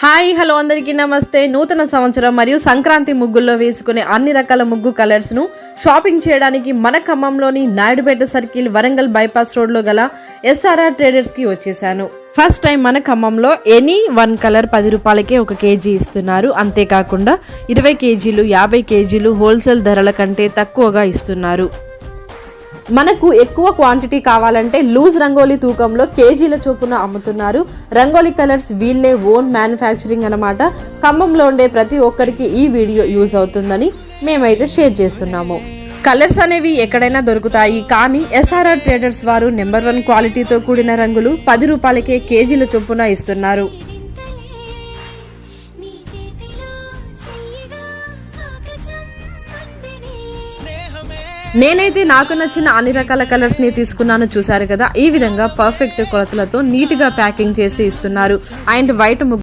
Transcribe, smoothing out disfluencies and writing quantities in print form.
Hi hello అందరికీ నమస్తే. నూతన సంవత్సరం మరియు సంక్రాంతి ముగ్గుల్లో వేసుకునే అన్ని రకాల ముగ్గు కలర్స్ ను షాపింగ్ చేయడానికి మన ఖమ్మంలోని Naidupeta circle Warangal bypass road లో గల SRR ట్రేడర్స్ కి వచ్చేసాను. ఫస్ట్ టైం మన ఖమ్మంలో ఎనీ వన్ కలర్ 10 రూపాయలకే 1 కేజీ ఇస్తున్నారు. అంతేకాకుండా 20 కేజీలు 50 కేజీలు హోల్సేల్ ధరల కంటే తక్కువగా ఇస్తున్నారు. మనకు ఎక్కువ క్వాంటిటీ కావాలంటే లూజ్ రంగోలీ తూకంలో కేజీల చొప్పున అమ్ముతున్నారు. రంగోలీ కలర్స్ వీళ్ళే ఓన్ మ్యానుఫ్యాక్చరింగ్ అన్నమాట. ఖమ్మంలో ఉండే ప్రతి ఒక్కరికి ఈ వీడియో యూజ్ అవుతుందని మేమైతే షేర్ చేస్తున్నాము. కలర్స్ అనేవి ఎక్కడైనా దొరుకుతాయి, కానీ SRR ట్రేడర్స్ వారు నెంబర్ 1 క్వాలిటీతో కూడిన రంగులు 10 రూపాయలకే కేజీల చొప్పున ఇస్తున్నారు. నేనైతే నాకు నచ్చిన అన్ని రకాల కలర్స్ ని తీసుకున్నాను. చూసారు కదా, ఈ విధంగా పర్ఫెక్ట్ కొలతలతో నీట్ గా ప్యాకింగ్ చేసి ఇస్తున్నారు. And white